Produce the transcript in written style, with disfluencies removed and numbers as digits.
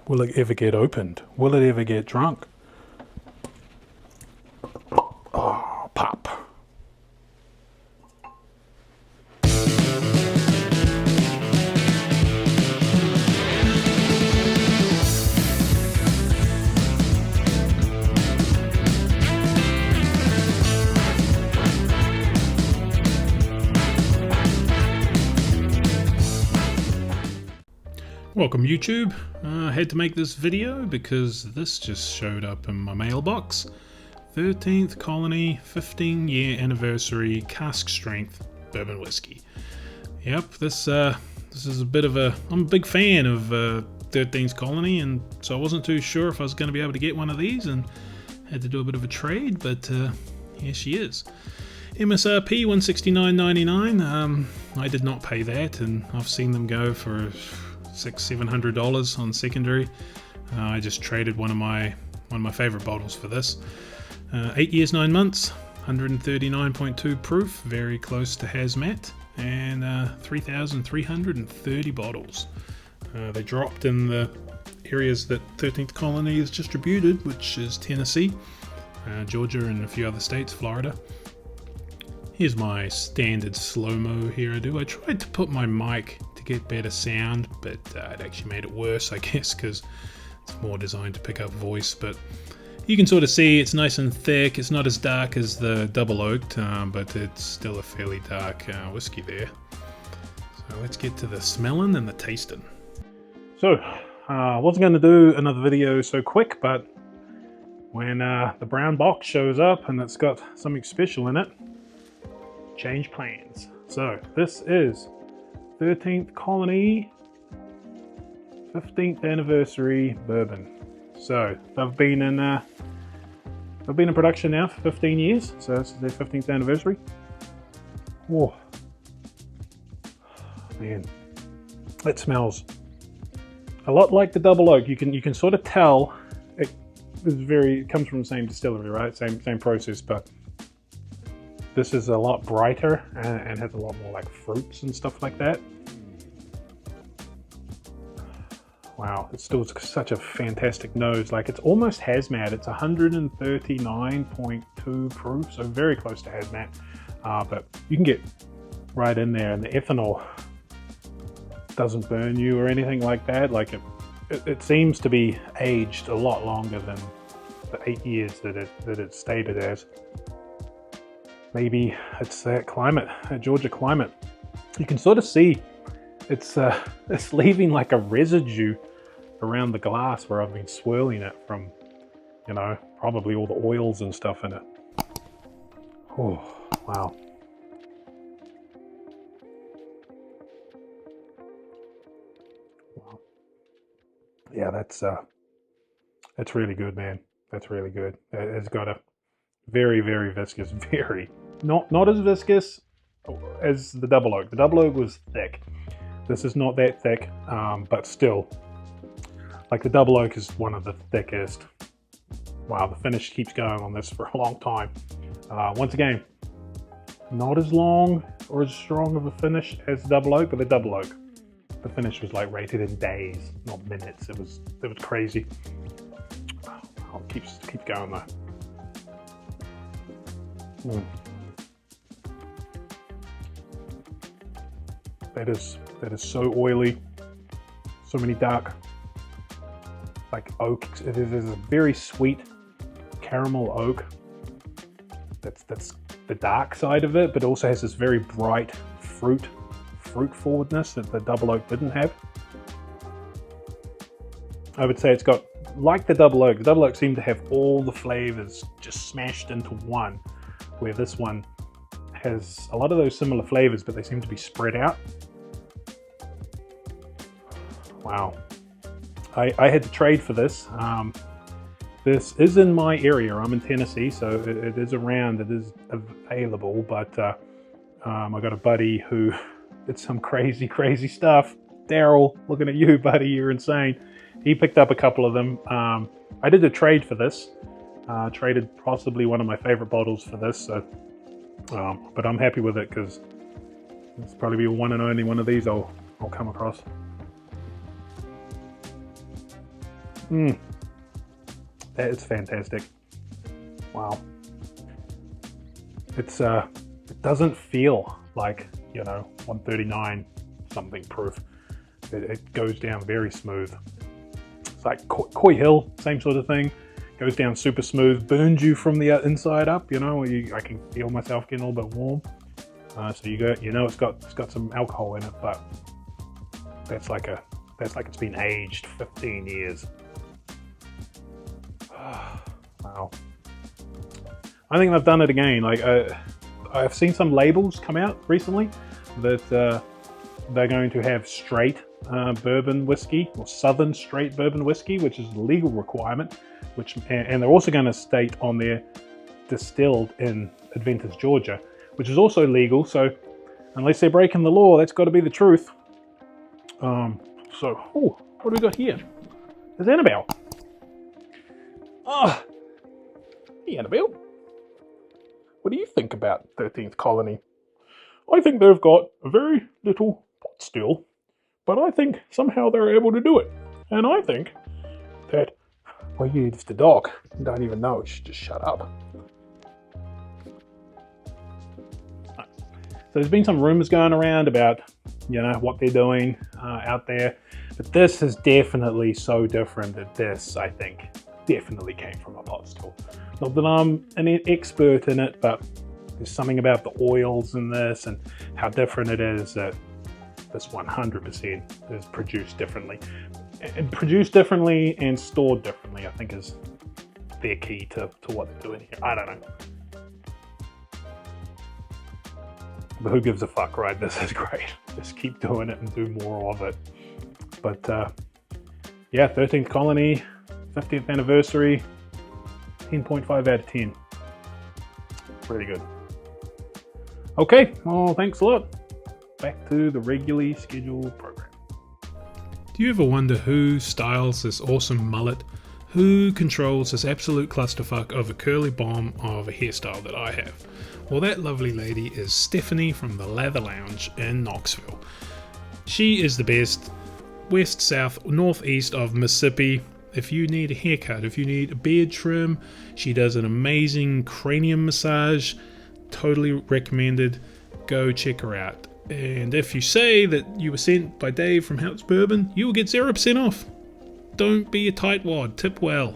Will it ever get opened? Will it ever get drunk? Oh, pop. Welcome YouTube. I had to make this video because this just showed up in my mailbox. 13th Colony 15-year Anniversary Cask Strength Bourbon Whiskey. Yep, this is a bit of a... I'm a big fan of 13th Colony, and so I wasn't too sure if I was going to be able to get one of these, and had to do a bit of a trade, but here she is. MSRP $169.99. I did not pay that, and I've seen them go for $600-700 on secondary. I just traded one of my favorite bottles for this. 8 years 9 months, 139.2 proof, very close to hazmat, and 3,330 bottles. They dropped in the areas that 13th Colony is distributed, which is Tennessee, Georgia, and a few other states, Florida. Here's my standard slow-mo here. I tried to put my mic to get better sound, but it actually made it worse, I guess, because it's more designed to pick up voice. But you can sort of see it's nice and thick. It's not as dark as the double oaked, but it's still a fairly dark whiskey there. So let's get to the smelling and the tasting. So I wasn't going to do another video so quick, but when the brown box shows up and it's got something special in it, change plans. So this is 13th Colony 15th Anniversary Bourbon. So they've been in production now for 15 years. So this is their 15th anniversary. Oh man, it smells a lot like the double oak. You can sort of tell it comes from the same distillery, right? Same process, but this is a lot brighter and has a lot more like fruits and stuff like that. Wow, it's still such a fantastic nose. Like, it's almost hazmat. It's 139.2 proof, so very close to hazmat. But you can get right in there, and the ethanol doesn't burn you or anything like that. Like, it seems to be aged a lot longer than the 8 years that it stated as. Maybe it's that climate, that Georgia climate. You can sort of see it's leaving like a residue around the glass where I've been swirling it from, you know, probably all the oils and stuff in it. Oh, wow. Wow. Yeah, that's really good, man. That's really good. It's got a very, very viscous, very... Not as viscous as the double oak. The double oak was thick. This is not that thick, but still, like, the double oak is one of the thickest. Wow, the finish keeps going on this for a long time. Once again, not as long or as strong of a finish as the double oak, but the double oak, the finish was like rated in days, not minutes. It was crazy. Oh, it keeps going though. That is so oily. So many dark, like, oak. It is a very sweet caramel oak. That's the dark side of it, but also has this very bright fruit forwardness that the double oak didn't have. I would say it's got, like the double oak. The double oak seemed to have all the flavors just smashed into one, where this one has a lot of those similar flavors, but they seem to be spread out. Wow. I had to trade for this. This is in my area. I'm in Tennessee, so it is around, it is available, but I got a buddy who did some crazy stuff. Daryl, looking at you, buddy, you're insane. He picked up a couple of them. I did a trade for this. Traded possibly one of my favorite bottles for this, so but I'm happy with it because it's probably be one and only one of these I'll come across. That is fantastic. Wow. It's it doesn't feel like, you know, 139 something proof. It goes down very smooth. It's like Coy Hill, same sort of thing. Goes down super smooth, burns you from the inside up. You know, I can feel myself getting a little bit warm. So you know, it's got some alcohol in it, but that's like it's been aged 15 years. Wow. I think I've done it again. Like I've seen some labels come out recently that they're going to have straight bourbon whiskey, or southern straight bourbon whiskey, which is a legal requirement. And they're also going to state on there distilled in Adventist, Georgia, which is also legal. So unless they're breaking the law, that's got to be the truth. So, what do we got here? There's Annabelle. Oh, hey Annabelle. What do you think about 13th Colony? I think they've got a very little pot still, but I think somehow they're able to do it. And I think that, well, you're just a dog. You don't even know. You should just shut up. So there's been some rumors going around about, you know, what they're doing out there. But this is definitely so different that this, I think, definitely came from a pot still. Not that I'm an expert in it, but there's something about the oils in this and how different it is that this 100% is produced differently. And produced differently and stored differently, I think, is their key to what they're doing here. I don't know. But who gives a fuck, right? This is great. Just keep doing it and do more of it. But yeah, 13th Colony, 50th anniversary, 10.5 out of 10. Really good. Okay, well, thanks a lot. Back to the regularly scheduled program. Do you ever wonder who styles this awesome mullet? Who controls this absolute clusterfuck of a curly bomb of a hairstyle that I have? Well, that lovely lady is Stephanie from the Lather Lounge in Knoxville. She is the best west, south, northeast of Mississippi. If you need a haircut, if you need a beard trim, she does an amazing cranium massage. Totally recommended. Go check her out. And if you say that you were sent by Dave from House Bourbon, you will get 0% off. Don't be a tightwad. Tip well.